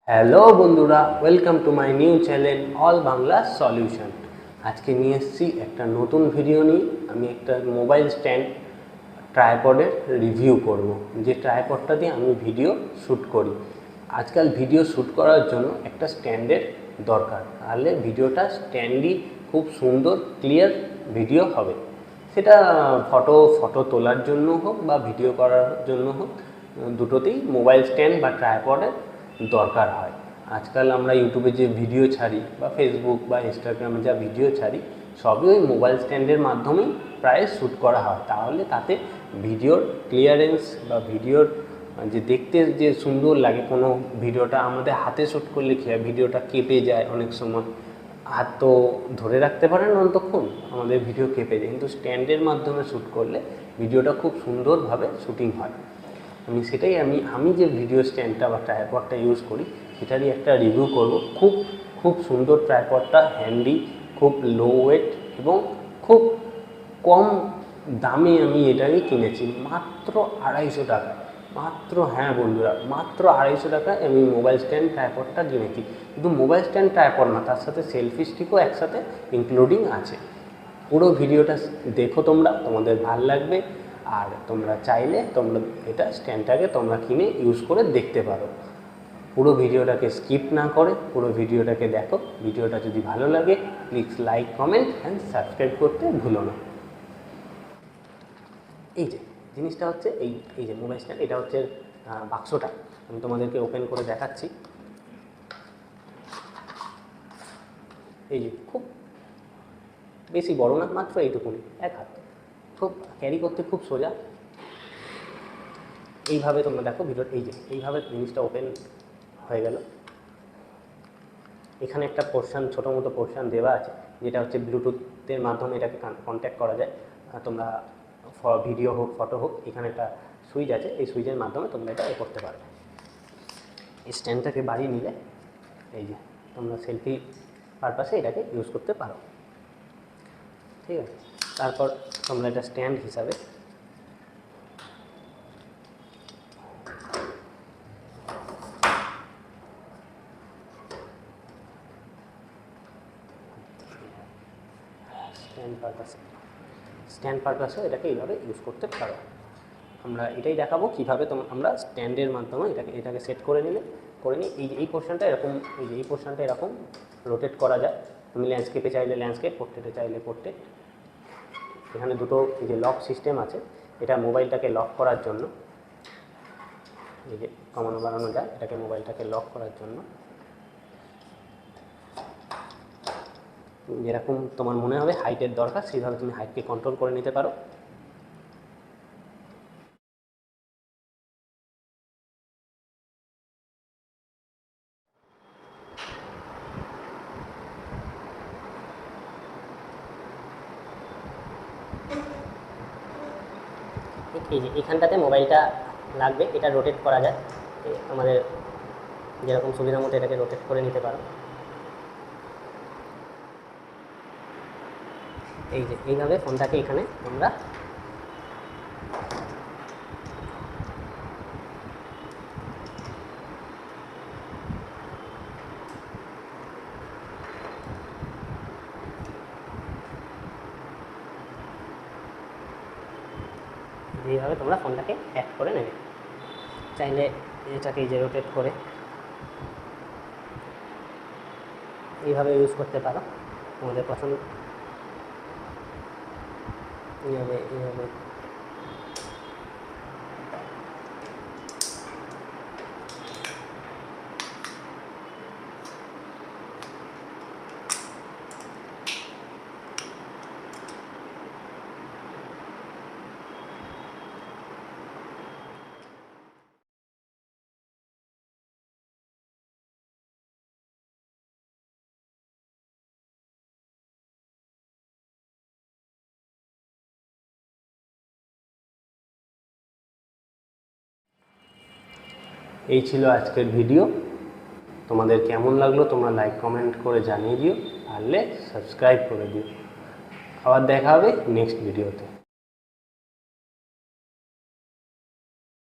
Hello বন্ধুরা, welcome to my new channel all Bangla solution. আজকে নিয়ে এসেছি একটা নতুন ভিডিও নিয়ে। আমি একটা মোবাইল স্ট্যান্ড ট্রাইপডের রিভিউ করব, যে ট্রাইপডটা দিয়ে আমি ভিডিও শ্যুট করি। আজকাল ভিডিও শ্যুট করার জন্য একটা স্ট্যান্ডের দরকার, তাহলে ভিডিওটা স্ট্যান্ডই খুব সুন্দর ক্লিয়ার ভিডিও হবে। সেটা ফটো তোলার জন্য হোক বা ভিডিও করার জন্য হোক, দুটোতেই মোবাইল স্ট্যান্ড বা ট্রাইপডের দরকার হয়। আজকাল আমরা ইউটিউবে যে ভিডিও ছাড়ি বা ফেসবুক বা ইনস্টাগ্রামে যা ভিডিও ছাড়ি, সবই ওই মোবাইল স্ট্যান্ডের মাধ্যমেই প্রায় শ্যুট করা হয়। তাহলে তাতে ভিডিওর ক্লিয়ারেন্স বা ভিডিওর যে দেখতে যে সুন্দর লাগে, কোনো ভিডিওটা আমাদের হাতে শ্যুট করলে কী হয়, ভিডিওটা কেটে যায় অনেক সময়, হাত তো ধরে রাখতে পারে না অন্তক্ষণ, আমাদের ভিডিও কেঁপে যায়। কিন্তু স্ট্যান্ডের মাধ্যমে শ্যুট করলে ভিডিওটা খুব সুন্দরভাবে শ্যুটিং হয়। সেটাই আমি যে ভিডিও স্ট্যান্ডটা বা ট্রাইপডটা ইউজ করি, সেটারই একটা রিভিউ করব। খুব সুন্দর ট্রাইপডটা, হ্যান্ডি, খুব লো ওয়েট এবং খুব কম দামে আমি এটাকে কিনেছি, মাত্র 250 টাকা। হ্যাঁ বন্ধুরা, মাত্র 250 টাকায় আমি মোবাইল স্ট্যান্ড ট্রাইপডটা কিনেছি। কিন্তু মোবাইল স্ট্যান্ড ট্রাইপড না, তার সাথে সেলফি স্টিকও একসাথে ইনক্লুডিং আছে। পুরো ভিডিওটা দেখো তোমরা, তোমাদের ভালো লাগবে। আর তোমরা চাইলে তোমরা এটা স্ট্যান্ডটাকে তোমরা কিনে ইউজ করে দেখতে পারো। পুরো ভিডিওটাকে স্কিপ না করে পুরো ভিডিওটাকে দেখো। ভিডিওটা যদি ভালো লাগে, please like, comment and subscribe করতে ভুলো না। এই যে জিনিসটা হচ্ছে এই যে মোবাইল স্ট্যান্ড, এটা হচ্ছে বাক্সটা। আমি তোমাদেরকে ওপেন করে দেখাচ্ছি। এই যে খুব বেশি বড় না, মাত্র এইটুকুনি, এক হাত, খুব ক্যারি করতে খুব সোজা। এইভাবে তোমরা দেখো ভিডিওর, এই যে এইভাবে জিনিসটা ওপেন হয়ে গেল। এখানে একটা পোর্শান, ছোটো মতো পোর্শান দেওয়া আছে, যেটা হচ্ছে ব্লুটুথের মাধ্যমে এটাকে কন্ট্যাক্ট করা যায়। তোমরা ভিডিও হোক, ফটো হোক, এখানে একটা সুইচ আছে, এই সুইচের মাধ্যমে তোমরা এটা করতে পারবে। এই স্ট্যান্ডটাকে বাড়িয়ে নিলে এই যে তোমরা সেলফি পারপাসে এটাকে ইউজ করতে পারো, ঠিক আছে। তারপর তোমরা এটা স্ট্যান্ড হিসাবে স্ট্যান্ড পারপাসে এটাকে এইভাবে ইউজ করতে পারো। আমরা এটাই দেখাবো কীভাবে আমরা স্ট্যান্ডের মাধ্যমে এটাকে সেট করে নিই। এই পোর্শনটা এরকম, এই পোর্শনটা এরকম রোটেট করা যায়। তুমি ল্যান্ডস্কেপে চাইলে ল্যান্ডস্কেপ, পোর্ট্রেটে চাইলে পোর্ট্রেট। এখানে দুটো এই যে লক সিস্টেম আছে, এটা মোবাইলটাকে লক করার জন্য, এই যে কমানো বাড়ানো যায়, এটাকে মোবাইলটাকে লক করার জন্য। যেরকম তোমার মনে হবে হাইটের দরকার, সেইভাবে তুমি হাইটকে কন্ট্রোল করে নিতে পারো। এই যে এখানটাতে মোবাইলটা লাগবে, এটা রোটেট করা যায়, আমাদের যেরকম সুবিধা মতো এটাকে রোটেট করে নিতে পারো। এই যে এইভাবে ফোনটাকে এখানে আমরা এইভাবে তোমরা ফোনটাকে অ্যাড করে নেবে। চাইলে এটাকে এই যে রোটেট করে এইভাবে ইউজ করতে পারো, তোমাদের পছন্দ। এইভাবে এই ছিল আজকের ভিডিও। তোমাদের কেমন লাগলো তোমরা লাইক, কমেন্ট করে জানিয়ে দিও, পারলে সাবস্ক্রাইব করে দিও। আবার দেখা হবে নেক্সট ভিডিওতে।